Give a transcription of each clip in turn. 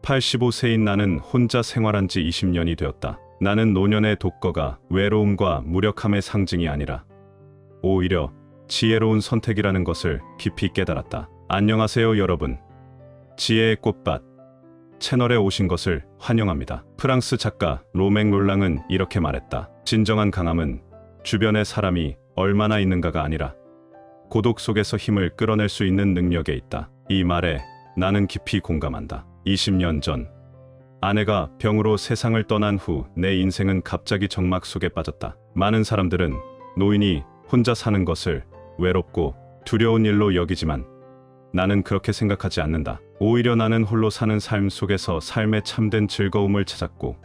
85세인 나는 혼자 생활한 지 20년이 되었다. 나는 노년의 독거가 외로움과 무력함의 상징이 아니라 오히려 지혜로운 선택이라는 것을 깊이 깨달았다. 안녕하세요 여러분. 지혜의 꽃밭 채널에 오신 것을 환영합니다. 프랑스 작가 로맹 롤랑은 이렇게 말했다. 진정한 강함은 주변에 사람이 얼마나 있는가가 아니라 고독 속에서 힘을 끌어낼 수 있는 능력에 있다. 이 말에 나는 깊이 공감한다. 20년 전 아내가 병으로 세상을 떠난 후 내 인생은 갑자기 정막 속에 빠졌다. 많은 사람들은 노인이 혼자 사는 것을 외롭고 두려운 일로 여기지만 나는 그렇게 생각하지 않는다. 오히려 나는 홀로 사는 삶 속에서 삶의 참된 즐거움을 찾았고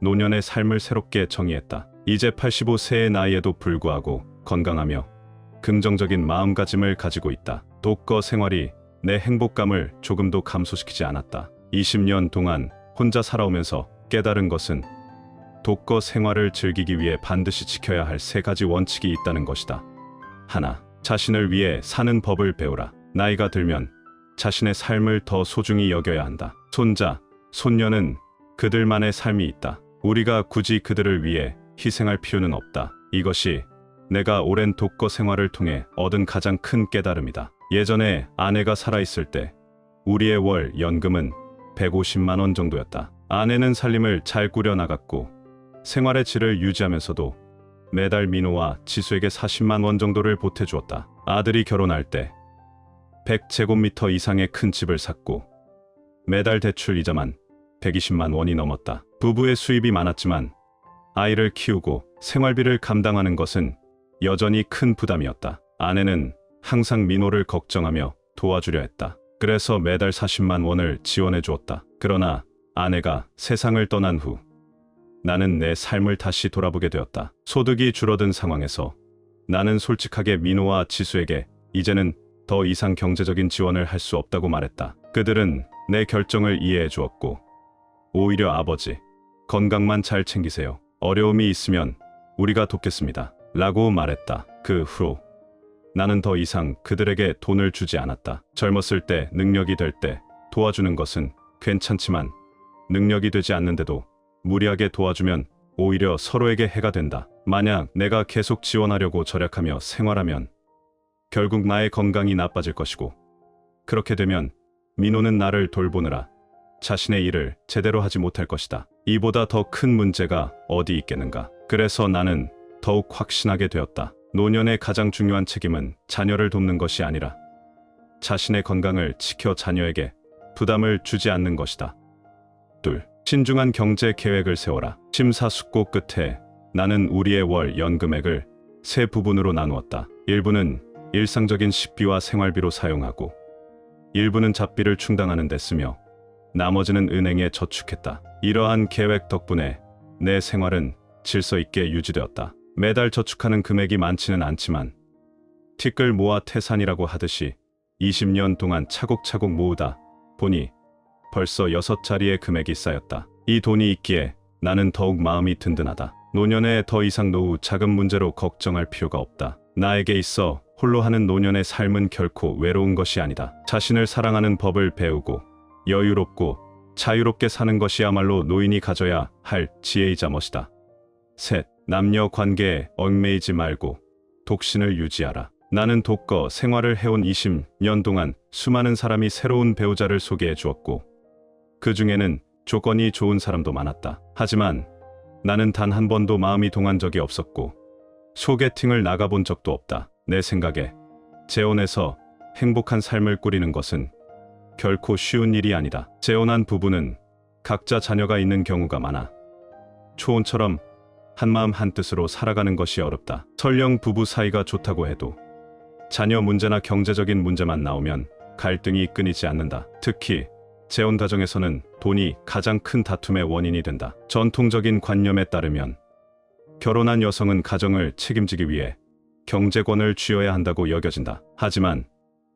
노년의 삶을 새롭게 정의했다. 이제 85세의 나이에도 불구하고 건강하며 긍정적인 마음가짐을 가지고 있다. 독거 생활이 내 행복감을 조금도 감소시키지 않았다. 20년 동안 혼자 살아오면서 깨달은 것은 독거 생활을 즐기기 위해 반드시 지켜야 할 3가지 원칙이 있다는 것이다. 하나, 자신을 위해 사는 법을 배우라. 나이가 들면 자신의 삶을 더 소중히 여겨야 한다. 손자, 손녀는 그들만의 삶이 있다. 우리가 굳이 그들을 위해 희생할 필요는 없다. 이것이 내가 오랜 독거 생활을 통해 얻은 가장 큰 깨달음이다. 예전에 아내가 살아있을 때 우리의 월 연금은 150만 원 정도였다. 아내는 살림을 잘 꾸려나갔고 생활의 질을 유지하면서도 매달 민호와 지수에게 40만 원 정도를 보태주었다. 아들이 결혼할 때 100제곱미터 이상의 큰 집을 샀고 매달 대출 이자만 120만 원이 넘었다. 부부의 수입이 많았지만 아이를 키우고 생활비를 감당하는 것은 여전히 큰 부담이었다. 아내는 항상 민호를 걱정하며 도와주려 했다. 그래서 매달 40만 원을 지원해 주었다. 그러나 아내가 세상을 떠난 후 나는 내 삶을 다시 돌아보게 되었다. 소득이 줄어든 상황에서 나는 솔직하게 민호와 지수에게 이제는 더 이상 경제적인 지원을 할 수 없다고 말했다. 그들은 내 결정을 이해해 주었고 오히려 아버지, 건강만 잘 챙기세요. 어려움이 있으면 우리가 돕겠습니다. 라고 말했다. 그 후로 나는 더 이상 그들에게 돈을 주지 않았다. 젊었을 때 능력이 될 때 도와주는 것은 괜찮지만 능력이 되지 않는데도 무리하게 도와주면 오히려 서로에게 해가 된다. 만약 내가 계속 지원하려고 절약하며 생활하면 결국 나의 건강이 나빠질 것이고 그렇게 되면 민호는 나를 돌보느라 자신의 일을 제대로 하지 못할 것이다. 이보다 더 큰 문제가 어디 있겠는가. 그래서 나는 더욱 확신하게 되었다. 노년의 가장 중요한 책임은 자녀를 돕는 것이 아니라 자신의 건강을 지켜 자녀에게 부담을 주지 않는 것이다. 둘, 신중한 경제 계획을 세워라. 심사숙고 끝에 나는 우리의 월 연금액을 3부분으로 나누었다. 일부는 일상적인 식비와 생활비로 사용하고 일부는 잡비를 충당하는 데 쓰며 나머지는 은행에 저축했다. 이러한 계획 덕분에 내 생활은 질서 있게 유지되었다. 매달 저축하는 금액이 많지는 않지만 티끌 모아 태산이라고 하듯이 20년 동안 차곡차곡 모으다 보니 벌써 6자리의 금액이 쌓였다. 이 돈이 있기에 나는 더욱 마음이 든든하다. 노년에 더 이상 노후 자금 문제로 걱정할 필요가 없다. 나에게 있어 홀로 하는 노년의 삶은 결코 외로운 것이 아니다. 자신을 사랑하는 법을 배우고 여유롭고 자유롭게 사는 것이야말로 노인이 가져야 할 지혜이자 멋이다. 셋, 남녀 관계에 얽매이지 말고 독신을 유지하라. 나는 독거 생활을 해온 20년 동안 수많은 사람이 새로운 배우자를 소개해 주었고 그 중에는 조건이 좋은 사람도 많았다. 하지만 나는 단 한 번도 마음이 동한 적이 없었고 소개팅을 나가본 적도 없다. 내 생각에 재혼해서 행복한 삶을 꾸리는 것은 결코 쉬운 일이 아니다. 재혼한 부부는 각자 자녀가 있는 경우가 많아 초혼처럼 한마음 한뜻으로 살아가는 것이 어렵다. 설령 부부 사이가 좋다고 해도 자녀 문제나 경제적인 문제만 나오면 갈등이 끊이지 않는다. 특히 재혼 가정에서는 돈이 가장 큰 다툼의 원인이 된다. 전통적인 관념에 따르면 결혼한 여성은 가정을 책임지기 위해 경제권을 쥐어야 한다고 여겨진다. 하지만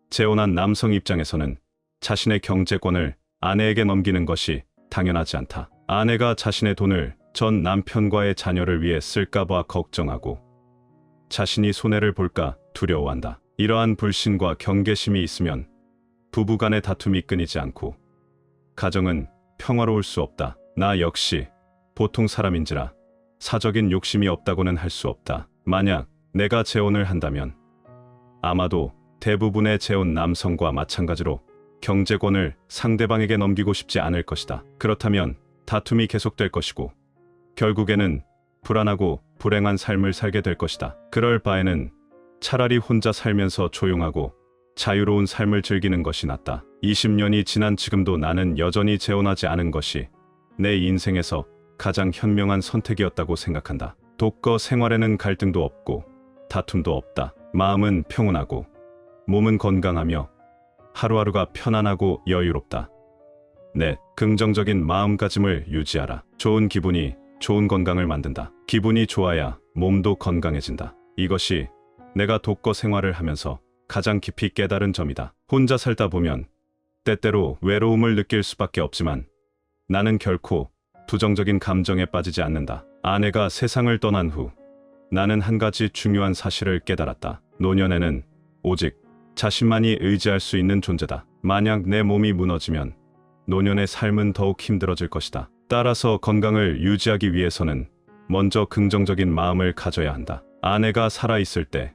재혼한 남성 입장에서는 자신의 경제권을 아내에게 넘기는 것이 당연하지 않다. 아내가 자신의 돈을 전 남편과의 자녀를 위해 쓸까봐 걱정하고 자신이 손해를 볼까 두려워한다. 이러한 불신과 경계심이 있으면 부부간의 다툼이 끊이지 않고 가정은 평화로울 수 없다. 나 역시 보통 사람인지라 사적인 욕심이 없다고는 할 수 없다. 만약 내가 재혼을 한다면 아마도 대부분의 재혼 남성과 마찬가지로 경제권을 상대방에게 넘기고 싶지 않을 것이다. 그렇다면 다툼이 계속될 것이고 결국에는 불안하고 불행한 삶을 살게 될 것이다. 그럴 바에는 차라리 혼자 살면서 조용하고 자유로운 삶을 즐기는 것이 낫다. 20년이 지난 지금도 나는 여전히 재혼하지 않은 것이 내 인생에서 가장 현명한 선택이었다고 생각한다. 독거 생활에는 갈등도 없고 다툼도 없다. 마음은 평온하고 몸은 건강하며 하루하루가 편안하고 여유롭다. 넷, 긍정적인 마음가짐을 유지하라. 좋은 기분이 좋은 건강을 만든다. 기분이 좋아야 몸도 건강해진다. 이것이 내가 독거 생활을 하면서 가장 깊이 깨달은 점이다. 혼자 살다 보면 때때로 외로움을 느낄 수밖에 없지만 나는 결코 부정적인 감정에 빠지지 않는다. 아내가 세상을 떠난 후 나는 한 가지 중요한 사실을 깨달았다. 노년에는 오직 자신만이 의지할 수 있는 존재다. 만약 내 몸이 무너지면 노년의 삶은 더욱 힘들어질 것이다. 따라서 건강을 유지하기 위해서는 먼저 긍정적인 마음을 가져야 한다. 아내가 살아있을 때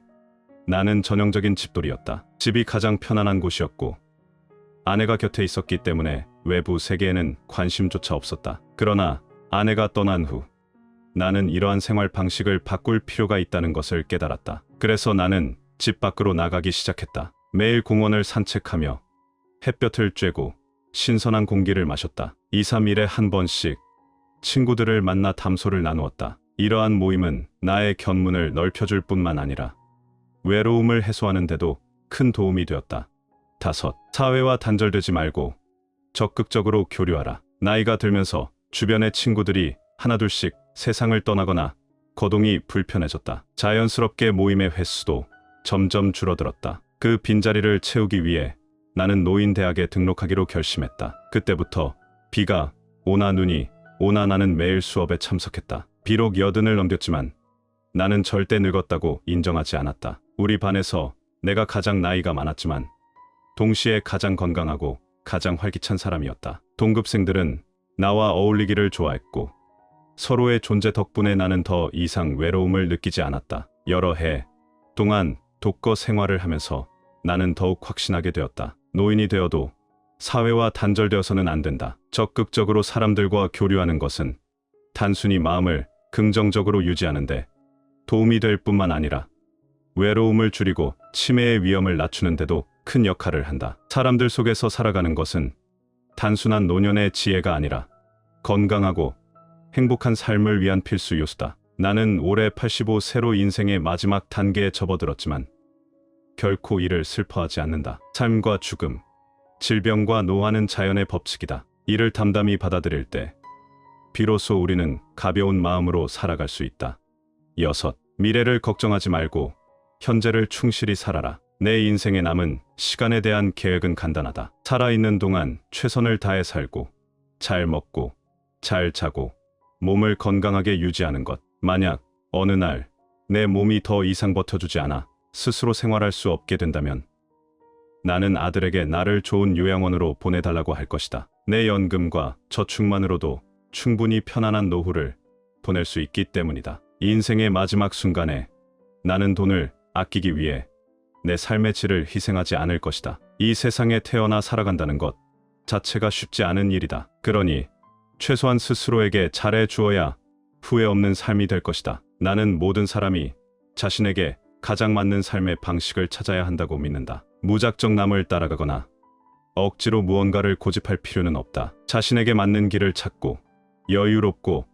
나는 전형적인 집돌이였다. 집이 가장 편안한 곳이었고 아내가 곁에 있었기 때문에 외부 세계에는 관심조차 없었다. 그러나 아내가 떠난 후 나는 이러한 생활 방식을 바꿀 필요가 있다는 것을 깨달았다. 그래서 나는 집 밖으로 나가기 시작했다. 매일 공원을 산책하며 햇볕을 쬐고 신선한 공기를 마셨다. 2, 3일에 한 번씩 친구들을 만나 담소를 나누었다. 이러한 모임은 나의 견문을 넓혀줄 뿐만 아니라 외로움을 해소하는 데도 큰 도움이 되었다. 5. 사회와 단절되지 말고 적극적으로 교류하라. 나이가 들면서 주변의 친구들이 하나둘씩 세상을 떠나거나 거동이 불편해졌다. 자연스럽게 모임의 횟수도 점점 줄어들었다. 그 빈자리를 채우기 위해 나는 노인대학에 등록하기로 결심했다. 그때부터 비가 오나 눈이 오나 나는 매일 수업에 참석했다. 비록 80을 넘겼지만 나는 절대 늙었다고 인정하지 않았다. 우리 반에서 내가 가장 나이가 많았지만 동시에 가장 건강하고 가장 활기찬 사람이었다. 동급생들은 나와 어울리기를 좋아했고 서로의 존재 덕분에 나는 더 이상 외로움을 느끼지 않았다. 여러 해 동안 독거 생활을 하면서 나는 더욱 확신하게 되었다. 노인이 되어도 사회와 단절되어서는 안 된다. 적극적으로 사람들과 교류하는 것은 단순히 마음을 긍정적으로 유지하는데 도움이 될 뿐만 아니라 외로움을 줄이고 치매의 위험을 낮추는 데도 큰 역할을 한다. 사람들 속에서 살아가는 것은 단순한 노년의 지혜가 아니라 건강하고 행복한 삶을 위한 필수 요소다. 나는 올해 85 새로 인생의 마지막 단계에 접어들었지만 결코 이를 슬퍼하지 않는다. 삶과 죽음, 질병과 노화는 자연의 법칙이다. 이를 담담히 받아들일 때 비로소 우리는 가벼운 마음으로 살아갈 수 있다. 6. 미래를 걱정하지 말고 현재를 충실히 살아라. 내 인생에 남은 시간에 대한 계획은 간단하다. 살아있는 동안 최선을 다해 살고 잘 먹고 잘 자고 몸을 건강하게 유지하는 것. 만약 어느 날 내 몸이 더 이상 버텨주지 않아 스스로 생활할 수 없게 된다면 나는 아들에게 나를 좋은 요양원으로 보내달라고 할 것이다. 내 연금과 저축만으로도 충분히 편안한 노후를 보낼 수 있기 때문이다. 인생의 마지막 순간에 나는 돈을 아끼기 위해 내 삶의 질을 희생하지 않을 것이다. 이 세상에 태어나 살아간다는 것 자체가 쉽지 않은 일이다. 그러니 최소한 스스로에게 잘해 주어야 후회 없는 삶이 될 것이다. 나는 모든 사람이 자신에게 가장 맞는 삶의 방식을 찾아야 한다고 믿는다. 무작정 남을 따라가거나 억지로 무언가를 고집할 필요는 없다. 자신에게 맞는 길을 찾고 여유롭고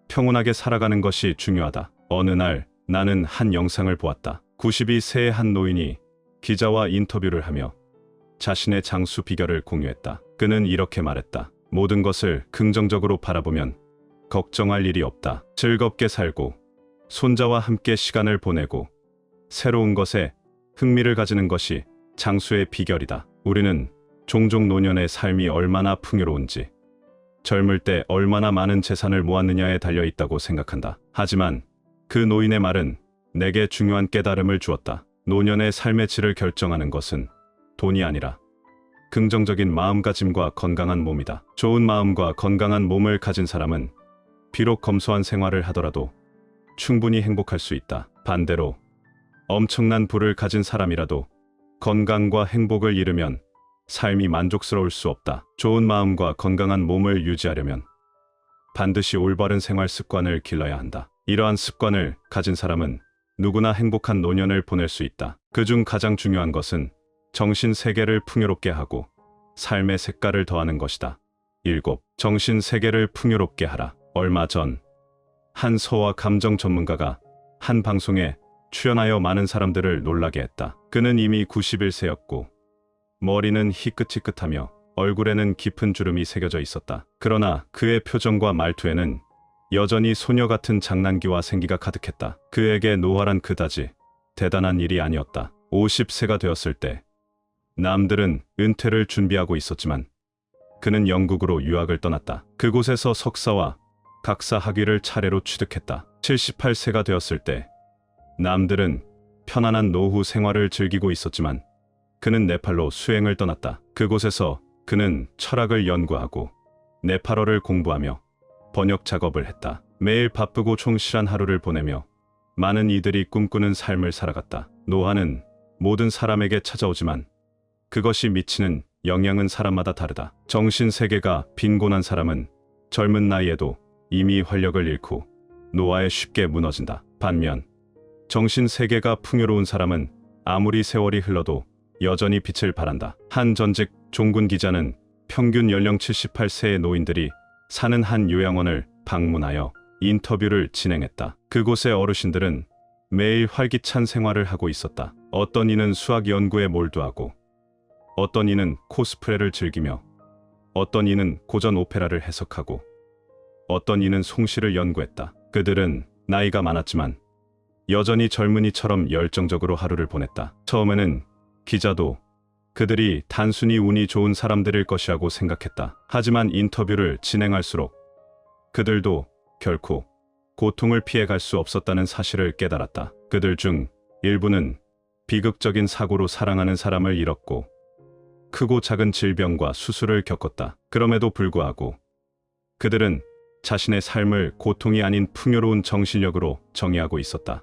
평온하게 살아가는 것이 중요하다. 어느 날 나는 한 영상을 보았다. 92세의 한 노인이 기자와 인터뷰를 하며 자신의 장수 비결을 공유했다. 그는 이렇게 말했다. 모든 것을 긍정적으로 바라보면 걱정할 일이 없다. 즐겁게 살고 손자와 함께 시간을 보내고 새로운 것에 흥미를 가지는 것이 장수의 비결이다. 우리는 종종 노년의 삶이 얼마나 풍요로운지, 젊을 때 얼마나 많은 재산을 모았느냐에 달려있다고 생각한다. 하지만 그 노인의 말은 내게 중요한 깨달음을 주었다. 노년의 삶의 질을 결정하는 것은 돈이 아니라 긍정적인 마음가짐과 건강한 몸이다. 좋은 마음과 건강한 몸을 가진 사람은 비록 검소한 생활을 하더라도 충분히 행복할 수 있다. 반대로 엄청난 부를 가진 사람이라도 건강과 행복을 잃으면 삶이 만족스러울 수 없다. 좋은 마음과 건강한 몸을 유지하려면 반드시 올바른 생활 습관을 길러야 한다. 이러한 습관을 가진 사람은 누구나 행복한 노년을 보낼 수 있다. 그중 가장 중요한 것은 정신 세계를 풍요롭게 하고 삶의 색깔을 더하는 것이다. 7. 정신 세계를 풍요롭게 하라. 얼마 전 한 소아 감정 전문가가 한 방송에 출연하여 많은 사람들을 놀라게 했다. 그는 이미 91세였고 머리는 희끗희끗하며 얼굴에는 깊은 주름이 새겨져 있었다. 그러나 그의 표정과 말투에는 여전히 소녀 같은 장난기와 생기가 가득했다. 그에게 노화란 그다지 대단한 일이 아니었다. 50세가 되었을 때 남들은 은퇴를 준비하고 있었지만 그는 영국으로 유학을 떠났다. 그곳에서 석사와 각사 학위를 차례로 취득했다. 78세가 되었을 때 남들은 편안한 노후 생활을 즐기고 있었지만 그는 네팔로 수행을 떠났다. 그곳에서 그는 철학을 연구하고 네팔어를 공부하며 번역 작업을 했다. 매일 바쁘고 충실한 하루를 보내며 많은 이들이 꿈꾸는 삶을 살아갔다. 노화는 모든 사람에게 찾아오지만 그것이 미치는 영향은 사람마다 다르다. 정신 세계가 빈곤한 사람은 젊은 나이에도 이미 활력을 잃고 노화에 쉽게 무너진다. 반면 정신 세계가 풍요로운 사람은 아무리 세월이 흘러도 여전히 빛을 발한다. 한 전직 종군 기자는 평균 연령 78세의 노인들이 사는 한 요양원을 방문하여 인터뷰를 진행했다. 그곳의 어르신들은 매일 활기찬 생활을 하고 있었다. 어떤 이는 수학 연구에 몰두하고 어떤 이는 코스프레를 즐기며 어떤 이는 고전 오페라를 해석하고 어떤 이는 송시를 연구했다. 그들은 나이가 많았지만 여전히 젊은이처럼 열정적으로 하루를 보냈다. 처음에는 기자도 그들이 단순히 운이 좋은 사람들일 것이라고 생각했다. 하지만 인터뷰를 진행할수록 그들도 결코 고통을 피해갈 수 없었다는 사실을 깨달았다. 그들 중 일부는 비극적인 사고로 사랑하는 사람을 잃었고 크고 작은 질병과 수술을 겪었다. 그럼에도 불구하고 그들은 자신의 삶을 고통이 아닌 풍요로운 정신력으로 정의하고 있었다.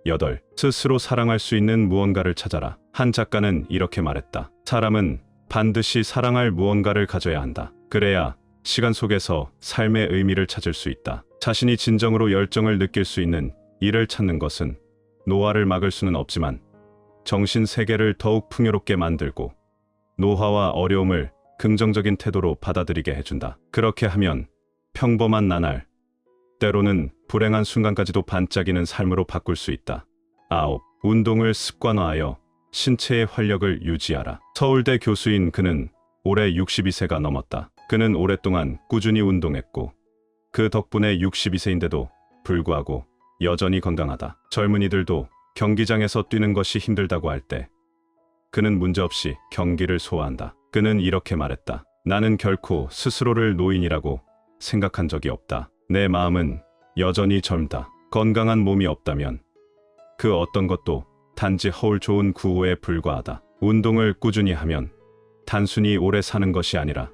8. 스스로 사랑할 수 있는 무언가를 찾아라. 한 작가는 이렇게 말했다. 사람은 반드시 사랑할 무언가를 가져야 한다. 그래야 시간 속에서 삶의 의미를 찾을 수 있다. 자신이 진정으로 열정을 느낄 수 있는 일을 찾는 것은 노화를 막을 수는 없지만 정신 세계를 더욱 풍요롭게 만들고 노화와 어려움을 긍정적인 태도로 받아들이게 해준다. 그렇게 하면 평범한 나날, 때로는 불행한 순간까지도 반짝이는 삶으로 바꿀 수 있다. 9. 운동을 습관화하여 신체의 활력을 유지하라. 서울대 교수인 그는 올해 62세가 넘었다. 그는 오랫동안 꾸준히 운동했고 그 덕분에 62세인데도 불구하고 여전히 건강하다. 젊은이들도 경기장에서 뛰는 것이 힘들다고 할 때 그는 문제없이 경기를 소화한다. 그는 이렇게 말했다. 나는 결코 스스로를 노인이라고 생각한 적이 없다. 내 마음은 여전히 젊다. 건강한 몸이 없다면 그 어떤 것도 단지 허울 좋은 구호에 불과하다. 운동을 꾸준히 하면 단순히 오래 사는 것이 아니라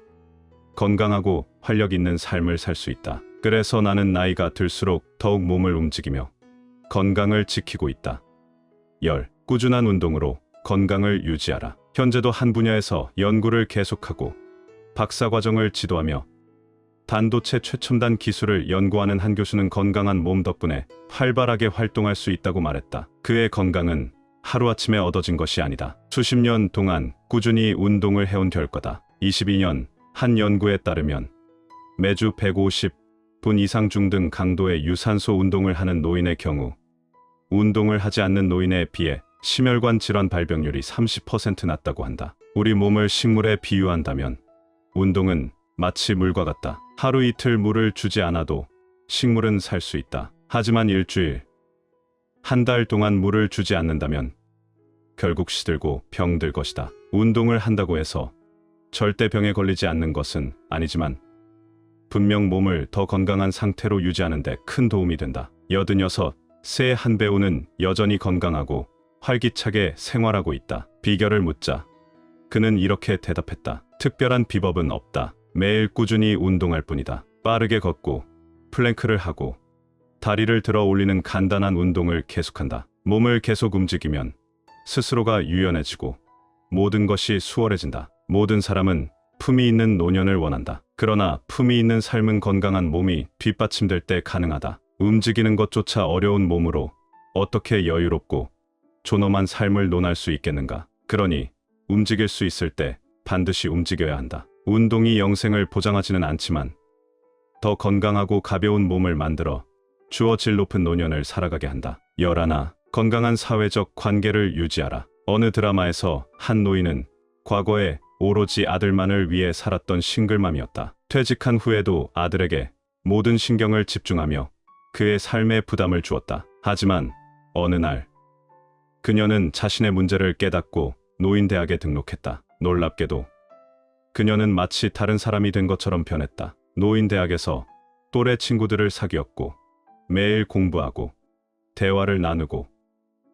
건강하고 활력 있는 삶을 살 수 있다. 그래서 나는 나이가 들수록 더욱 몸을 움직이며 건강을 지키고 있다. 10. 꾸준한 운동으로 건강을 유지하라. 현재도 한 분야에서 연구를 계속하고 박사과정을 지도하며 반도체 최첨단 기술을 연구하는 한 교수는 건강한 몸 덕분에 활발하게 활동할 수 있다고 말했다. 그의 건강은 하루아침에 얻어진 것이 아니다. 수십 년 동안 꾸준히 운동을 해온 결과다. 22년 한 연구에 따르면 매주 150분 이상 중등 강도의 유산소 운동을 하는 노인의 경우 운동을 하지 않는 노인에 비해 심혈관 질환 발병률이 30% 낮다고 한다. 우리 몸을 식물에 비유한다면 운동은 마치 물과 같다. 하루 이틀 물을 주지 않아도 식물은 살 수 있다. 하지만 일주일, 한 달 동안 물을 주지 않는다면 결국 시들고 병들 것이다. 운동을 한다고 해서 절대 병에 걸리지 않는 것은 아니지만 분명 몸을 더 건강한 상태로 유지하는 데 큰 도움이 된다. 86세의 한 배우는 여전히 건강하고 활기차게 생활하고 있다. 비결을 묻자 그는 이렇게 대답했다. 특별한 비법은 없다. 매일 꾸준히 운동할 뿐이다. 빠르게 걷고 플랭크를 하고 다리를 들어 올리는 간단한 운동을 계속한다. 몸을 계속 움직이면 스스로가 유연해지고 모든 것이 수월해진다. 모든 사람은 품이 있는 노년을 원한다. 그러나 품이 있는 삶은 건강한 몸이 뒷받침될 때 가능하다. 움직이는 것조차 어려운 몸으로 어떻게 여유롭고 존엄한 삶을 논할 수 있겠는가? 그러니 움직일 수 있을 때 반드시 움직여야 한다. 운동이 영생을 보장하지는 않지만 더 건강하고 가벼운 몸을 만들어 주어 질 높은 노년을 살아가게 한다. 11. 건강한 사회적 관계를 유지하라. 어느 드라마에서 한 노인은 과거에 오로지 아들만을 위해 살았던 싱글맘이었다. 퇴직한 후에도 아들에게 모든 신경을 집중하며 그의 삶에 부담을 주었다. 하지만 어느 날 그녀는 자신의 문제를 깨닫고 노인대학에 등록했다. 놀랍게도 그녀는 마치 다른 사람이 된 것처럼 변했다. 노인대학에서 또래 친구들을 사귀었고 매일 공부하고 대화를 나누고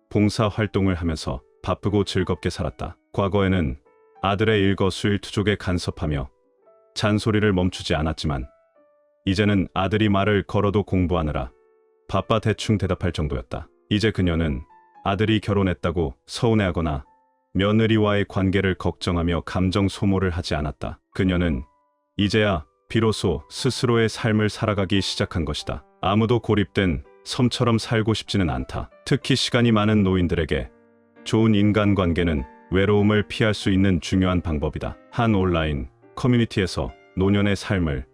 봉사활동을 하면서 바쁘고 즐겁게 살았다. 과거에는 아들의 일거수일투족에 간섭하며 잔소리를 멈추지 않았지만 이제는 아들이 말을 걸어도 공부하느라 바빠 대충 대답할 정도였다. 이제 그녀는 아들이 결혼했다고 서운해하거나 며느리와의 관계를 걱정하며 감정 소모를 하지 않았다. 그녀는 이제야 비로소 스스로의 삶을 살아가기 시작한 것이다. 아무도 고립된 섬처럼 살고 싶지는 않다. 특히 시간이 많은 노인들에게 좋은 인간관계는 외로움을 피할 수 있는 중요한 방법이다. 한 온라인 커뮤니티에서 노년의 삶을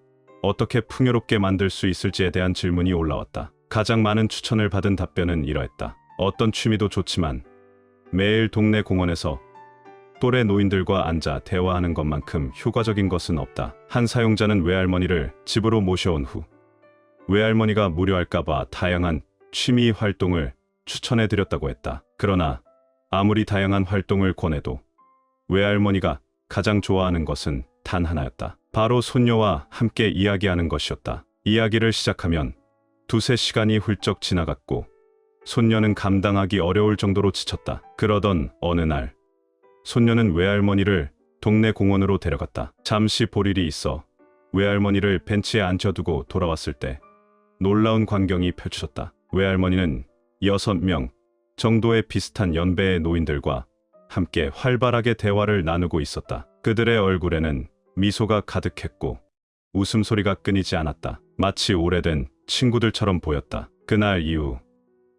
어떻게 풍요롭게 만들 수 있을지에 대한 질문이 올라왔다. 가장 많은 추천을 받은 답변은 이러했다. 어떤 취미도 좋지만 매일 동네 공원에서 또래 노인들과 앉아 대화하는 것만큼 효과적인 것은 없다. 한 사용자는 외할머니를 집으로 모셔온 후 외할머니가 무료할까봐 다양한 취미 활동을 추천해드렸다고 했다. 그러나 아무리 다양한 활동을 권해도 외할머니가 가장 좋아하는 것은 단 하나였다. 바로 손녀와 함께 이야기하는 것이었다. 이야기를 시작하면 두세 시간이 훌쩍 지나갔고 손녀는 감당하기 어려울 정도로 지쳤다. 그러던 어느 날 손녀는 외할머니를 동네 공원으로 데려갔다. 잠시 볼 일이 있어 외할머니를 벤치에 앉혀두고 돌아왔을 때 놀라운 광경이 펼쳐졌다. 외할머니는 6명 정도의 비슷한 연배의 노인들과 함께 활발하게 대화를 나누고 있었다. 그들의 얼굴에는 미소가 가득했고 웃음소리가 끊이지 않았다. 마치 오래된 친구들처럼 보였다. 그날 이후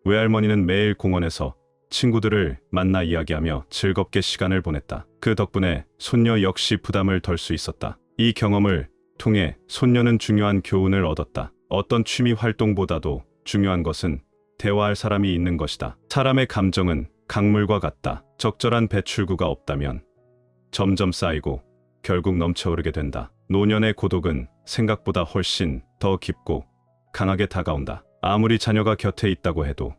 외할머니는 매일 공원에서 친구들을 만나 이야기하며 즐겁게 시간을 보냈다. 그 덕분에 손녀 역시 부담을 덜 수 있었다. 이 경험을 통해 손녀는 중요한 교훈을 얻었다. 어떤 취미 활동보다도 중요한 것은 대화할 사람이 있는 것이다. 사람의 감정은 강물과 같다. 적절한 배출구가 없다면 점점 쌓이고 결국 넘쳐흐르게 된다. 노년의 고독은 생각보다 훨씬 더 깊고 강하게 다가온다. 아무리 자녀가 곁에 있다고 해도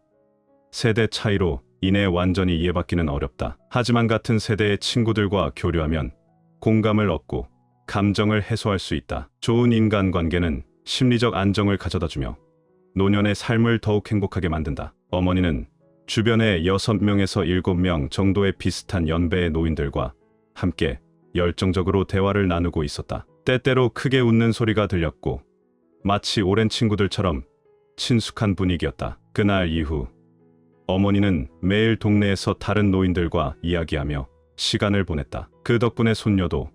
세대 차이로 인해 완전히 이해받기는 어렵다. 하지만 같은 세대의 친구들과 교류하면 공감을 얻고 감정을 해소할 수 있다. 좋은 인간관계는 심리적 안정을 가져다주며 노년의 삶을 더욱 행복하게 만든다. 어머니는 주변에 6명에서 7명 정도의 비슷한 연배의 노인들과 함께 열정적으로 대화를 나누고 있었다. 때때로 크게 웃는 소리가 들렸고 마치 오랜 친구들처럼 친숙한 분위기였다. 그날 이후 어머니는 매일 동네에서 다른 노인들과 이야기하며 시간을 보냈다. 그 덕분에 손녀도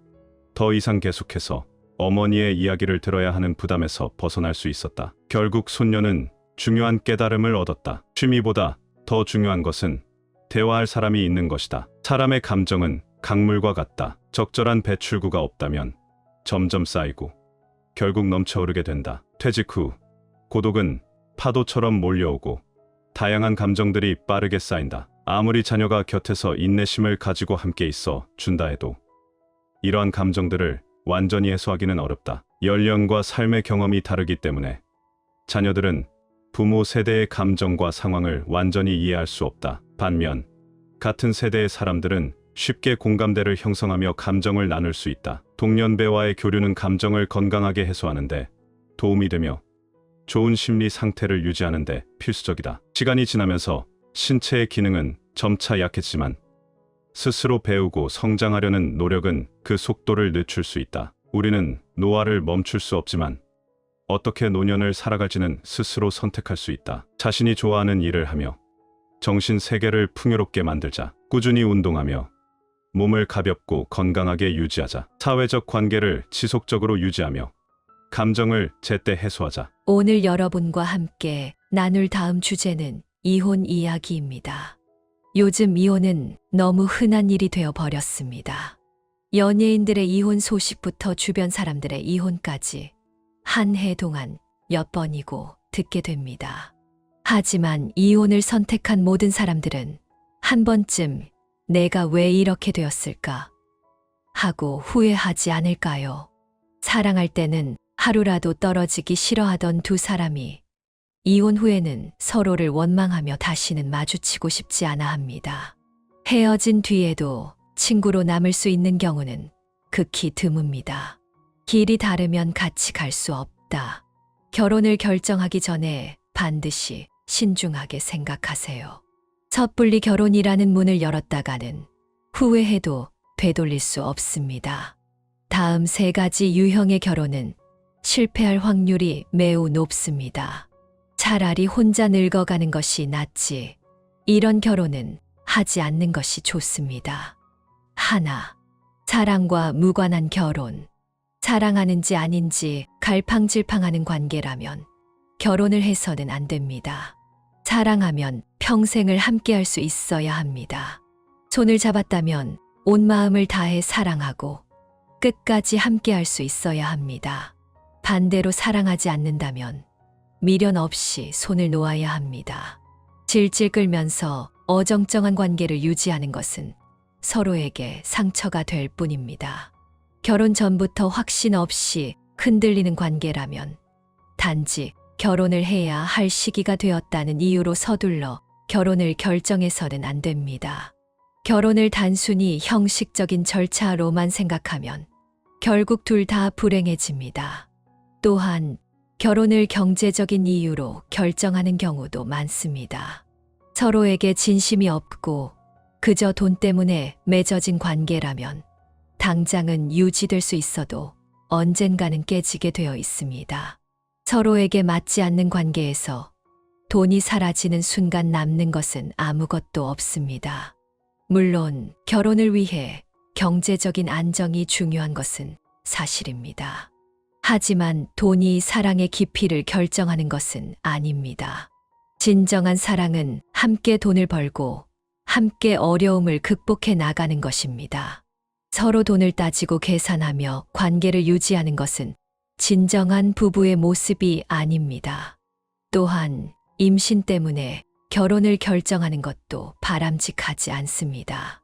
더 이상 계속해서 어머니의 이야기를 들어야 하는 부담에서 벗어날 수 있었다. 결국 손녀는 중요한 깨달음을 얻었다. 취미보다 더 중요한 것은 대화할 사람이 있는 것이다. 사람의 감정은 강물과 같다. 적절한 배출구가 없다면 점점 쌓이고 결국 넘쳐흐르게 된다. 퇴직 후 고독은 파도처럼 몰려오고 다양한 감정들이 빠르게 쌓인다. 아무리 자녀가 곁에서 인내심을 가지고 함께 있어 준다 해도 이러한 감정들을 완전히 해소하기는 어렵다. 연령과 삶의 경험이 다르기 때문에 자녀들은 부모 세대의 감정과 상황을 완전히 이해할 수 없다. 반면 같은 세대의 사람들은 쉽게 공감대를 형성하며 감정을 나눌 수 있다. 동년배와의 교류는 감정을 건강하게 해소하는데 도움이 되며 좋은 심리 상태를 유지하는 데 필수적이다. 시간이 지나면서 신체의 기능은 점차 약해지지만 스스로 배우고 성장하려는 노력은 그 속도를 늦출 수 있다. 우리는 노화를 멈출 수 없지만 어떻게 노년을 살아갈지는 스스로 선택할 수 있다. 자신이 좋아하는 일을 하며 정신 세계를 풍요롭게 만들자. 꾸준히 운동하며 몸을 가볍고 건강하게 유지하자. 사회적 관계를 지속적으로 유지하며 감정을 제때 해소하자. 오늘 여러분과 함께 나눌 다음 주제는 이혼 이야기입니다. 요즘 이혼은 너무 흔한 일이 되어 버렸습니다. 연예인들의 이혼 소식부터 주변 사람들의 이혼까지 한 해 동안 몇 번이고 듣게 됩니다. 하지만 이혼을 선택한 모든 사람들은 한 번쯤 내가 왜 이렇게 되었을까 하고 후회하지 않을까요? 사랑할 때는 하루라도 떨어지기 싫어하던 두 사람이 이혼 후에는 서로를 원망하며 다시는 마주치고 싶지 않아 합니다. 헤어진 뒤에도 친구로 남을 수 있는 경우는 극히 드뭅니다. 길이 다르면 같이 갈 수 없다. 결혼을 결정하기 전에 반드시 신중하게 생각하세요. 섣불리 결혼이라는 문을 열었다가는 후회해도 되돌릴 수 없습니다. 다음 3가지 유형의 결혼은 실패할 확률이 매우 높습니다. 차라리 혼자 늙어가는 것이 낫지. 이런 결혼은 하지 않는 것이 좋습니다. 하나, 사랑과 무관한 결혼. 사랑하는지 아닌지 갈팡질팡하는 관계라면 결혼을 해서는 안 됩니다. 사랑하면 평생을 함께할 수 있어야 합니다. 손을 잡았다면 온 마음을 다해 사랑하고 끝까지 함께할 수 있어야 합니다. 반대로 사랑하지 않는다면 미련 없이 손을 놓아야 합니다. 질질 끌면서 어정쩡한 관계를 유지하는 것은 서로에게 상처가 될 뿐입니다. 결혼 전부터 확신 없이 흔들리는 관계라면 단지 결혼을 해야 할 시기가 되었다는 이유로 서둘러 결혼을 결정해서는 안 됩니다. 결혼을 단순히 형식적인 절차로만 생각하면 결국 둘 다 불행해집니다. 또한 결혼을 경제적인 이유로 결정하는 경우도 많습니다. 서로에게 진심이 없고 그저 돈 때문에 맺어진 관계라면 당장은 유지될 수 있어도 언젠가는 깨지게 되어 있습니다. 서로에게 맞지 않는 관계에서 돈이 사라지는 순간 남는 것은 아무것도 없습니다. 물론 결혼을 위해 경제적인 안정이 중요한 것은 사실입니다. 하지만 돈이 사랑의 깊이를 결정하는 것은 아닙니다. 진정한 사랑은 함께 돈을 벌고 함께 어려움을 극복해 나가는 것입니다. 서로 돈을 따지고 계산하며 관계를 유지하는 것은 진정한 부부의 모습이 아닙니다. 또한 임신 때문에 결혼을 결정하는 것도 바람직하지 않습니다.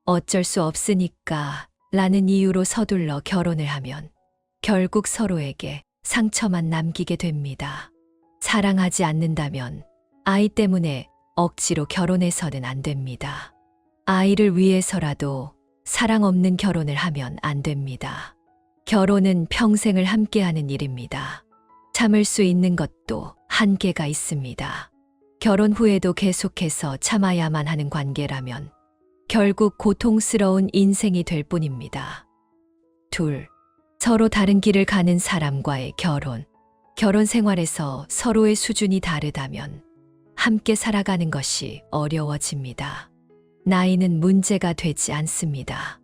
어쩔 수 없으니까 라는 이유로 서둘러 결혼을 하면 결국 서로에게 상처만 남기게 됩니다. 사랑하지 않는다면 아이 때문에 억지로 결혼해서는 안 됩니다. 아이를 위해서라도 사랑 없는 결혼을 하면 안 됩니다. 결혼은 평생을 함께하는 일입니다. 참을 수 있는 것도 한계가 있습니다. 결혼 후에도 계속해서 참아야만 하는 관계라면 결국 고통스러운 인생이 될 뿐입니다. 둘, 서로 다른 길을 가는 사람과의 결혼. 결혼 생활에서 서로의 수준이 다르다면 함께 살아가는 것이 어려워집니다. 나이는 문제가 되지 않습니다.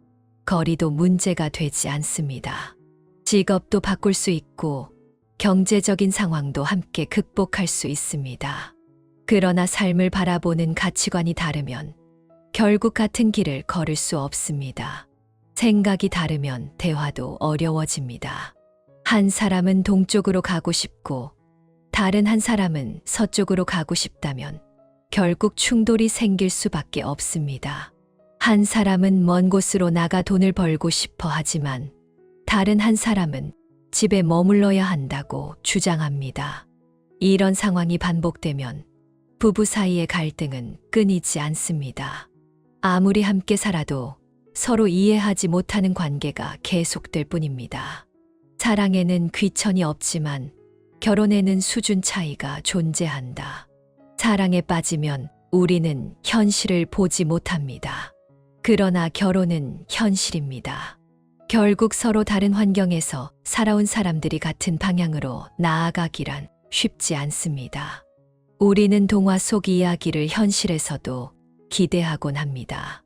거리도 문제가 되지 않습니다. 직업도 바꿀 수 있고 경제적인 상황도 함께 극복할 수 있습니다. 그러나 삶을 바라보는 가치관이 다르면 결국 같은 길을 걸을 수 없습니다. 생각이 다르면 대화도 어려워집니다. 한 사람은 동쪽으로 가고 싶고 다른 한 사람은 서쪽으로 가고 싶다면 결국 충돌이 생길 수밖에 없습니다. 한 사람은 먼 곳으로 나가 돈을 벌고 싶어 하지만 다른 한 사람은 집에 머물러야 한다고 주장합니다. 이런 상황이 반복되면 부부 사이의 갈등은 끊이지 않습니다. 아무리 함께 살아도 서로 이해하지 못하는 관계가 계속될 뿐입니다. 사랑에는 귀천이 없지만 결혼에는 수준 차이가 존재한다. 사랑에 빠지면 우리는 현실을 보지 못합니다. 그러나 결혼은 현실입니다. 결국 서로 다른 환경에서 살아온 사람들이 같은 방향으로 나아가기란 쉽지 않습니다. 우리는 동화 속 이야기를 현실에서도 기대하곤 합니다.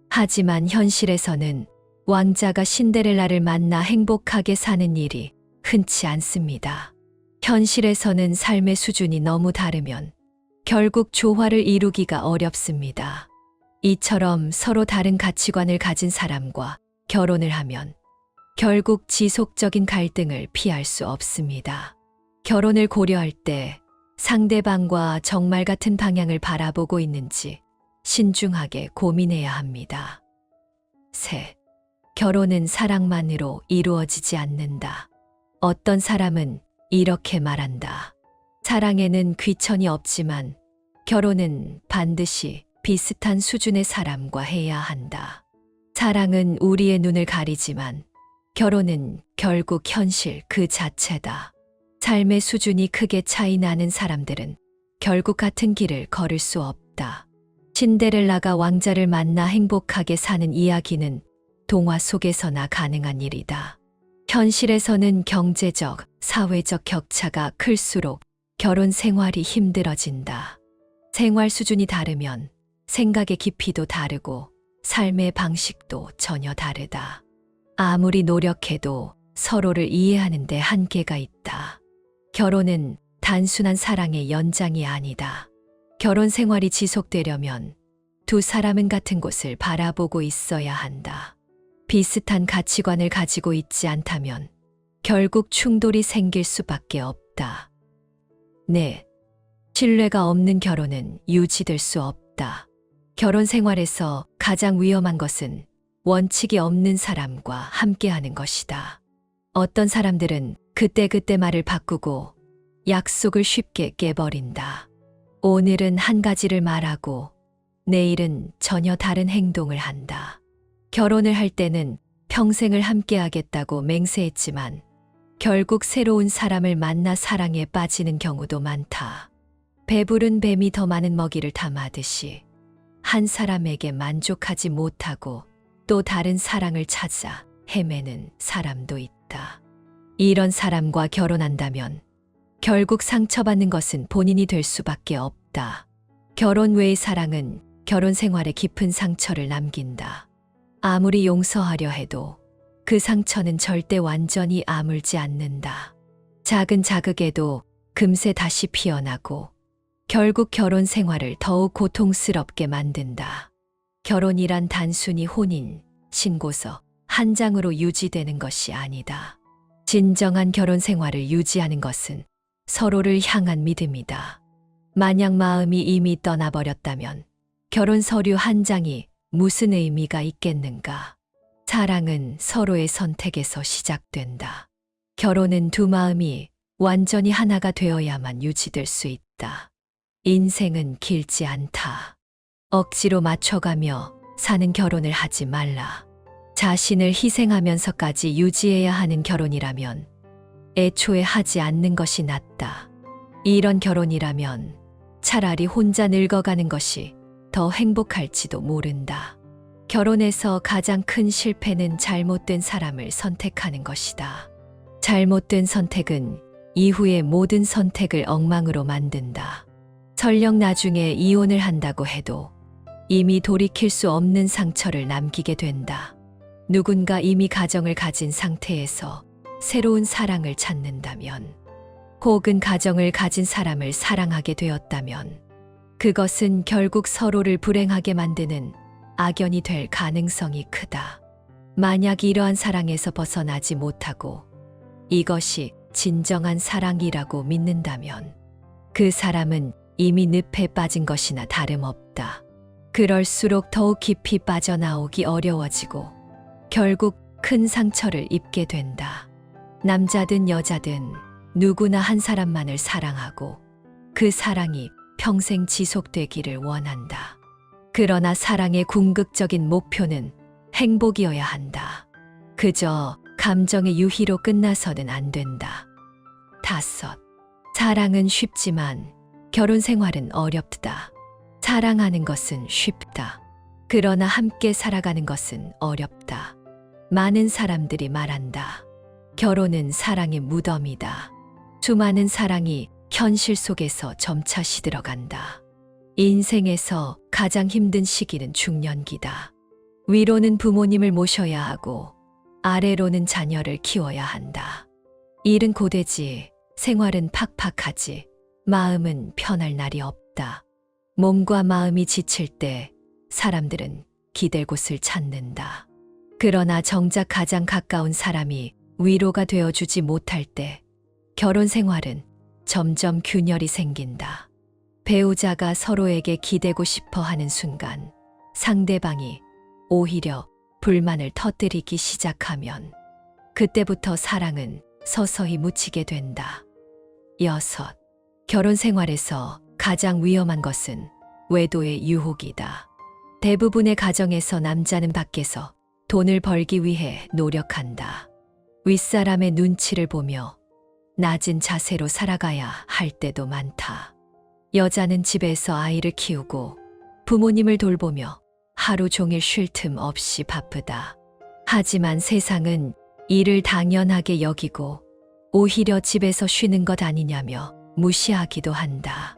하지만 현실에서는 왕자가 신데렐라를 만나 행복하게 사는 일이 흔치 않습니다. 현실에서는 삶의 수준이 너무 다르면 결국 조화를 이루기가 어렵습니다. 이처럼 서로 다른 가치관을 가진 사람과 결혼을 하면 결국 지속적인 갈등을 피할 수 없습니다. 결혼을 고려할 때 상대방과 정말 같은 방향을 바라보고 있는지 신중하게 고민해야 합니다. 셋, 결혼은 사랑만으로 이루어지지 않는다. 어떤 사람은 이렇게 말한다. 사랑에는 귀천이 없지만 결혼은 반드시 비슷한 수준의 사람과 해야 한다. 사랑은 우리의 눈을 가리지만 결혼은 결국 현실 그 자체다. 삶의 수준이 크게 차이 나는 사람들은 결국 같은 길을 걸을 수 없다. 신데렐라가 왕자를 만나 행복하게 사는 이야기는 동화 속에서나 가능한 일이다. 현실에서는 경제적, 사회적 격차가 클수록 결혼 생활이 힘들어진다. 생활 수준이 다르면 생각의 깊이도 다르고 삶의 방식도 전혀 다르다. 아무리 노력해도 서로를 이해하는 데 한계가 있다. 결혼은 단순한 사랑의 연장이 아니다. 결혼 생활이 지속되려면 두 사람은 같은 곳을 바라보고 있어야 한다. 비슷한 가치관을 가지고 있지 않다면 결국 충돌이 생길 수밖에 없다. 네, 신뢰가 없는 결혼은 유지될 수 없다. 결혼 생활에서 가장 위험한 것은 원칙이 없는 사람과 함께하는 것이다. 어떤 사람들은 그때그때 말을 바꾸고 약속을 쉽게 깨버린다. 오늘은 한 가지를 말하고 내일은 전혀 다른 행동을 한다. 결혼을 할 때는 평생을 함께하겠다고 맹세했지만 결국 새로운 사람을 만나 사랑에 빠지는 경우도 많다. 배부른 뱀이 더 많은 먹이를 탐하듯이 한 사람에게 만족하지 못하고 또 다른 사랑을 찾아 헤매는 사람도 있다. 이런 사람과 결혼한다면 결국 상처받는 것은 본인이 될 수밖에 없다. 결혼 외의 사랑은 결혼 생활에 깊은 상처를 남긴다. 아무리 용서하려 해도 그 상처는 절대 완전히 아물지 않는다. 작은 자극에도 금세 다시 피어나고 결국 결혼 생활을 더욱 고통스럽게 만든다. 결혼이란 단순히 혼인, 신고서 한 장으로 유지되는 것이 아니다. 진정한 결혼 생활을 유지하는 것은 서로를 향한 믿음이다. 만약 마음이 이미 떠나버렸다면 결혼 서류 한 장이 무슨 의미가 있겠는가? 사랑은 서로의 선택에서 시작된다. 결혼은 두 마음이 완전히 하나가 되어야만 유지될 수 있다. 인생은 길지 않다. 억지로 맞춰가며 사는 결혼을 하지 말라. 자신을 희생하면서까지 유지해야 하는 결혼이라면 애초에 하지 않는 것이 낫다. 이런 결혼이라면 차라리 혼자 늙어가는 것이 더 행복할지도 모른다. 결혼에서 가장 큰 실패는 잘못된 사람을 선택하는 것이다. 잘못된 선택은 이후의 모든 선택을 엉망으로 만든다. 설령 나중에 이혼을 한다고 해도 이미 돌이킬 수 없는 상처를 남기게 된다. 누군가 이미 가정을 가진 상태에서 새로운 사랑을 찾는다면, 혹은 가정을 가진 사람을 사랑하게 되었다면, 그것은 결국 서로를 불행하게 만드는 악연이 될 가능성이 크다. 만약 이러한 사랑에서 벗어나지 못하고 이것이 진정한 사랑이라고 믿는다면 그 사람은 이미 늪에 빠진 것이나 다름없다. 그럴수록 더욱 깊이 빠져나오기 어려워지고 결국 큰 상처를 입게 된다. 남자든 여자든 누구나 한 사람만을 사랑하고 그 사랑이 평생 지속되기를 원한다. 그러나 사랑의 궁극적인 목표는 행복이어야 한다. 그저 감정의 유희로 끝나서는 안 된다. 5. 사랑은 쉽지만 결혼 생활은 어렵다. 사랑하는 것은 쉽다. 그러나 함께 살아가는 것은 어렵다. 많은 사람들이 말한다. 결혼은 사랑의 무덤이다. 수많은 사랑이 현실 속에서 점차 시들어간다. 인생에서 가장 힘든 시기는 중년기다. 위로는 부모님을 모셔야 하고 아래로는 자녀를 키워야 한다. 일은 고되지, 생활은 팍팍하지, 마음은 편할 날이 없다. 몸과 마음이 지칠 때 사람들은 기댈 곳을 찾는다. 그러나 정작 가장 가까운 사람이 위로가 되어주지 못할 때 결혼 생활은 점점 균열이 생긴다. 배우자가 서로에게 기대고 싶어 하는 순간 상대방이 오히려 불만을 터뜨리기 시작하면 그때부터 사랑은 서서히 묻히게 된다. 6. 결혼 생활에서 가장 위험한 것은 외도의 유혹이다. 대부분의 가정에서 남자는 밖에서 돈을 벌기 위해 노력한다. 윗사람의 눈치를 보며 낮은 자세로 살아가야 할 때도 많다. 여자는 집에서 아이를 키우고 부모님을 돌보며 하루 종일 쉴 틈 없이 바쁘다. 하지만 세상은 일을 당연하게 여기고 오히려 집에서 쉬는 것 아니냐며 무시하기도 한다.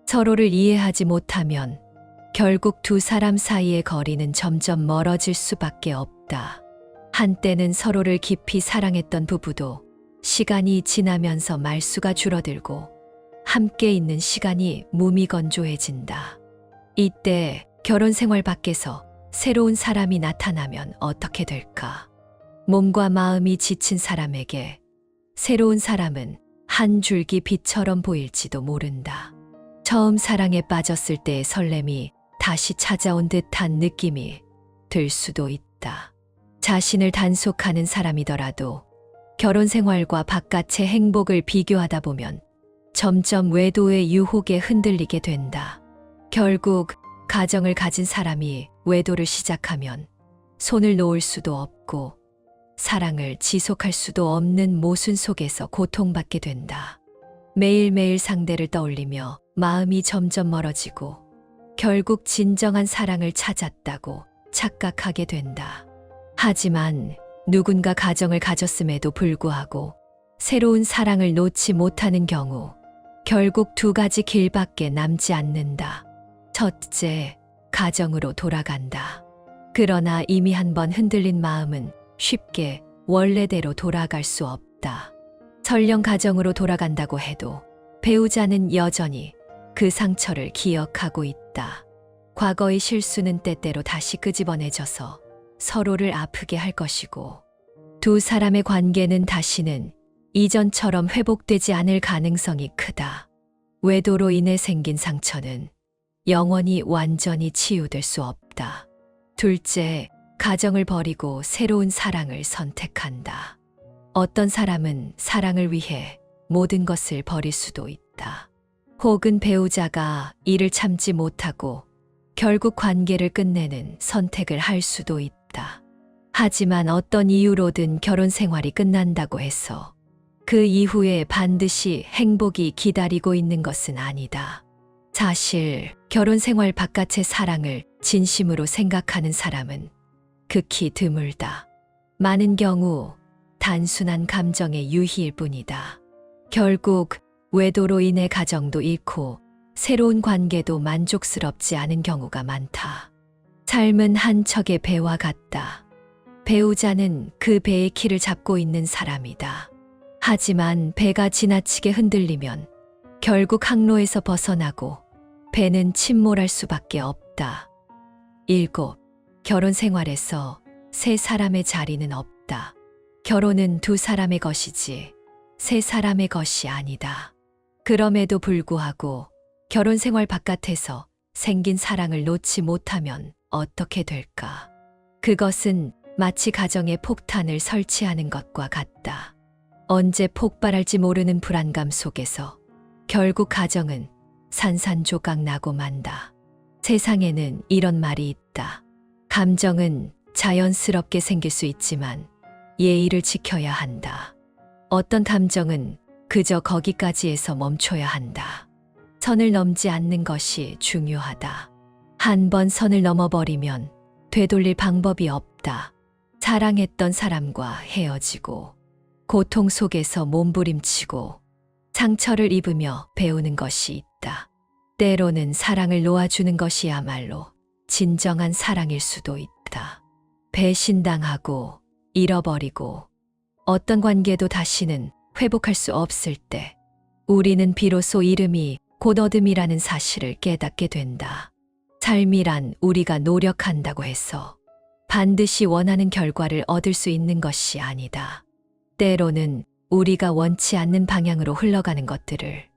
서로를 이해하지 못하면 결국 두 사람 사이의 거리는 점점 멀어질 수밖에 없다. 한때는 서로를 깊이 사랑했던 부부도 시간이 지나면서 말수가 줄어들고 함께 있는 시간이 무미건조해진다. 이때 결혼 생활 밖에서 새로운 사람이 나타나면 어떻게 될까? 몸과 마음이 지친 사람에게 새로운 사람은 한 줄기 빛처럼 보일지도 모른다. 처음 사랑에 빠졌을 때의 설렘이 다시 찾아온 듯한 느낌이 들 수도 있다. 자신을 단속하는 사람이더라도 결혼 생활과 바깥의 행복을 비교하다 보면 점점 외도의 유혹에 흔들리게 된다. 결국 가정을 가진 사람이 외도를 시작하면 손을 놓을 수도 없고 사랑을 지속할 수도 없는 모순 속에서 고통받게 된다. 매일매일 상대를 떠올리며 마음이 점점 멀어지고 결국 진정한 사랑을 찾았다고 착각하게 된다. 하지만 누군가 가정을 가졌음에도 불구하고 새로운 사랑을 놓지 못하는 경우 결국 두 가지 길밖에 남지 않는다. 첫째, 가정으로 돌아간다. 그러나 이미 한번 흔들린 마음은 쉽게 원래대로 돌아갈 수 없다. 설령 가정으로 돌아간다고 해도 배우자는 여전히 그 상처를 기억하고 있다. 과거의 실수는 때때로 다시 끄집어내져서 서로를 아프게 할 것이고 두 사람의 관계는 다시는 이전처럼 회복되지 않을 가능성이 크다. 외도로 인해 생긴 상처는 영원히 완전히 치유될 수 없다. 둘째, 가정을 버리고 새로운 사랑을 선택한다. 어떤 사람은 사랑을 위해 모든 것을 버릴 수도 있다. 혹은 배우자가 이를 참지 못하고 결국 관계를 끝내는 선택을 할 수도 있다. 하지만 어떤 이유로든 결혼 생활이 끝난다고 해서 그 이후에 반드시 행복이 기다리고 있는 것은 아니다. 사실 결혼 생활 바깥의 사랑을 진심으로 생각하는 사람은 극히 드물다. 많은 경우 단순한 감정의 유희일 뿐이다. 결국 외도로 인해 가정도 잃고 새로운 관계도 만족스럽지 않은 경우가 많다. 삶은 한 척의 배와 같다. 배우자는 그 배의 키를 잡고 있는 사람이다. 하지만 배가 지나치게 흔들리면 결국 항로에서 벗어나고 배는 침몰할 수밖에 없다. 7. 결혼 생활에서 세 사람의 자리는 없다. 결혼은 두 사람의 것이지 세 사람의 것이 아니다. 그럼에도 불구하고 결혼 생활 바깥에서 생긴 사랑을 놓지 못하면 어떻게 될까? 그것은 마치 가정에 폭탄을 설치하는 것과 같다. 언제 폭발할지 모르는 불안감 속에서 결국 가정은 산산조각 나고 만다. 세상에는 이런 말이 있다. 감정은 자연스럽게 생길 수 있지만 예의를 지켜야 한다. 어떤 감정은 그저 거기까지에서 멈춰야 한다. 선을 넘지 않는 것이 중요하다. 한 번 선을 넘어버리면 되돌릴 방법이 없다. 사랑했던 사람과 헤어지고 고통 속에서 몸부림치고 상처를 입으며 배우는 것이 있다. 때로는 사랑을 놓아주는 것이야말로 진정한 사랑일 수도 있다. 배신당하고 잃어버리고 어떤 관계도 다시는 회복할 수 없을 때 우리는 비로소 이름이 곧 어둠이라는 사실을 깨닫게 된다. 삶이란 우리가 노력한다고 해서 반드시 원하는 결과를 얻을 수 있는 것이 아니다. 때로는 우리가 원치 않는 방향으로 흘러가는 것들을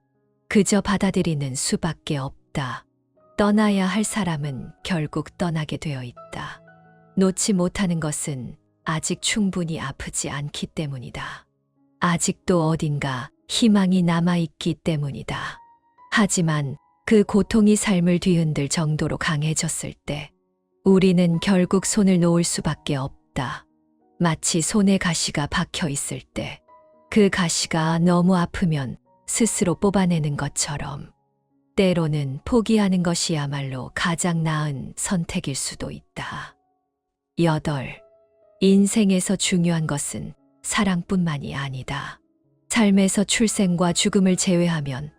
그저 받아들이는 수밖에 없다. 떠나야 할 사람은 결국 떠나게 되어 있다. 놓지 못하는 것은 아직 충분히 아프지 않기 때문이다. 아직도 어딘가 희망이 남아있기 때문이다. 하지만 그 고통이 삶을 뒤흔들 정도로 강해졌을 때 우리는 결국 손을 놓을 수밖에 없다. 마치 손에 가시가 박혀 있을 때 그 가시가 너무 아프면 스스로 뽑아내는 것처럼 때로는 포기하는 것이야말로 가장 나은 선택일 수도 있다. 8. 인생에서 중요한 것은 사랑뿐만이 아니다. 삶에서 출생과 죽음을 제외하면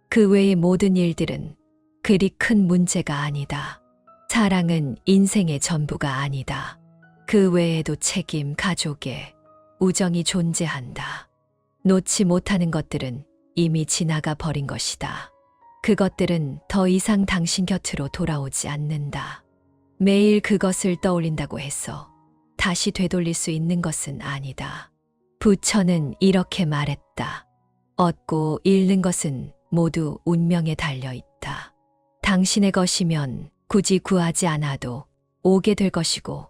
그 외의 모든 일들은 그리 큰 문제가 아니다. 사랑은 인생의 전부가 아니다. 그 외에도 책임, 가족의 우정이 존재한다. 놓지 못하는 것들은 이미 지나가 버린 것이다. 그것들은 더 이상 당신 곁으로 돌아오지 않는다. 매일 그것을 떠올린다고 해서 다시 되돌릴 수 있는 것은 아니다. 부처는 이렇게 말했다. 얻고 잃는 것은 모두 운명에 달려 있다. 당신의 것이면 굳이 구하지 않아도 오게 될 것이고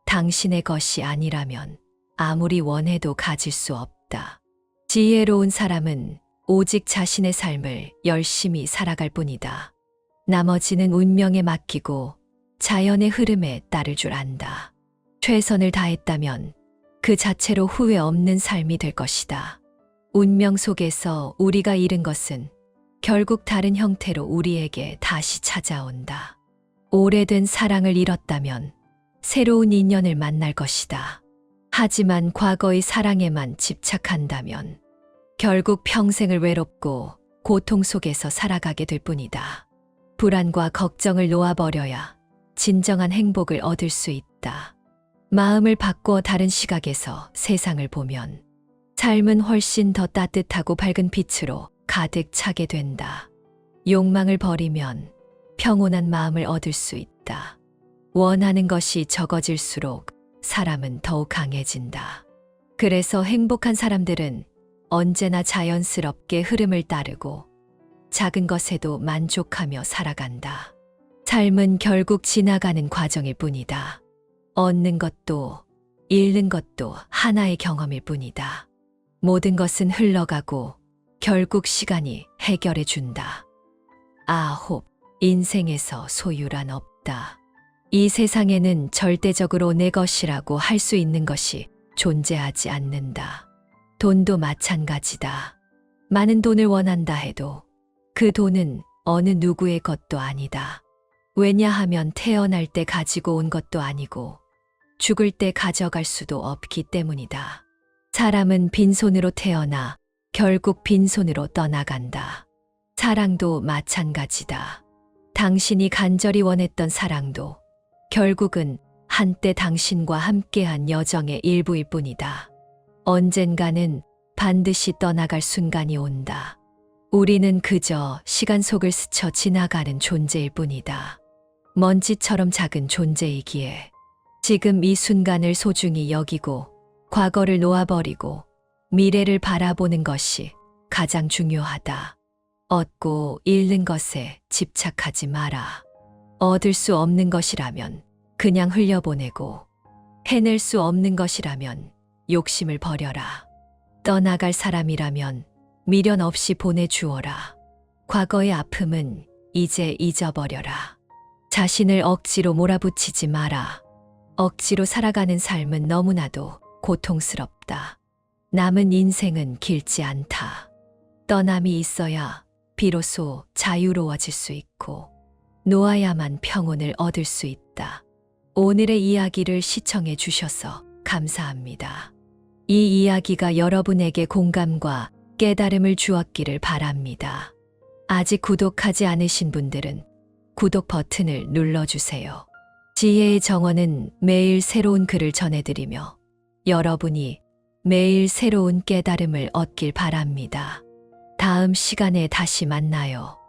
당신의 것이 아니라면 아무리 원해도 가질 수 없다. 지혜로운 사람은 오직 자신의 삶을 열심히 살아갈 뿐이다. 나머지는 운명에 맡기고 자연의 흐름에 따를 줄 안다. 최선을 다했다면 그 자체로 후회 없는 삶이 될 것이다. 운명 속에서 우리가 잃은 것은 결국 다른 형태로 우리에게 다시 찾아온다. 오래된 사랑을 잃었다면 새로운 인연을 만날 것이다. 하지만 과거의 사랑에만 집착한다면 결국 평생을 외롭고 고통 속에서 살아가게 될 뿐이다. 불안과 걱정을 놓아버려야 진정한 행복을 얻을 수 있다. 마음을 바꿔 다른 시각에서 세상을 보면 삶은 훨씬 더 따뜻하고 밝은 빛으로 가득 차게 된다. 욕망을 버리면 평온한 마음을 얻을 수 있다. 원하는 것이 적어질수록 사람은 더욱 강해진다. 그래서 행복한 사람들은 언제나 자연스럽게 흐름을 따르고 작은 것에도 만족하며 살아간다. 삶은 결국 지나가는 과정일 뿐이다. 얻는 것도 잃는 것도 하나의 경험일 뿐이다. 모든 것은 흘러가고 결국 시간이 해결해 준다. 9. 인생에서 소유란 없다. 이 세상에는 절대적으로 내 것이라고 할 수 있는 것이 존재하지 않는다. 돈도 마찬가지다. 많은 돈을 원한다 해도 그 돈은 어느 누구의 것도 아니다. 왜냐하면 태어날 때 가지고 온 것도 아니고 죽을 때 가져갈 수도 없기 때문이다. 사람은 빈손으로 태어나 결국 빈손으로 떠나간다. 사랑도 마찬가지다. 당신이 간절히 원했던 사랑도 결국은 한때 당신과 함께한 여정의 일부일 뿐이다. 언젠가는 반드시 떠나갈 순간이 온다. 우리는 그저 시간 속을 스쳐 지나가는 존재일 뿐이다. 먼지처럼 작은 존재이기에 지금 이 순간을 소중히 여기고 과거를 놓아버리고 미래를 바라보는 것이 가장 중요하다. 얻고 잃는 것에 집착하지 마라. 얻을 수 없는 것이라면 그냥 흘려보내고 해낼 수 없는 것이라면 욕심을 버려라. 떠나갈 사람이라면 미련 없이 보내주어라. 과거의 아픔은 이제 잊어버려라. 자신을 억지로 몰아붙이지 마라. 억지로 살아가는 삶은 너무나도 고통스럽다. 남은 인생은 길지 않다. 떠남이 있어야 비로소 자유로워질 수 있고 놓아야만 평온을 얻을 수 있다. 오늘의 이야기를 시청해 주셔서 감사합니다. 이 이야기가 여러분에게 공감과 깨달음을 주었기를 바랍니다. 아직 구독하지 않으신 분들은 구독 버튼을 눌러주세요. 지혜의 정원은 매일 새로운 글을 전해드리며 여러분이 매일 새로운 깨달음을 얻길 바랍니다. 다음 시간에 다시 만나요.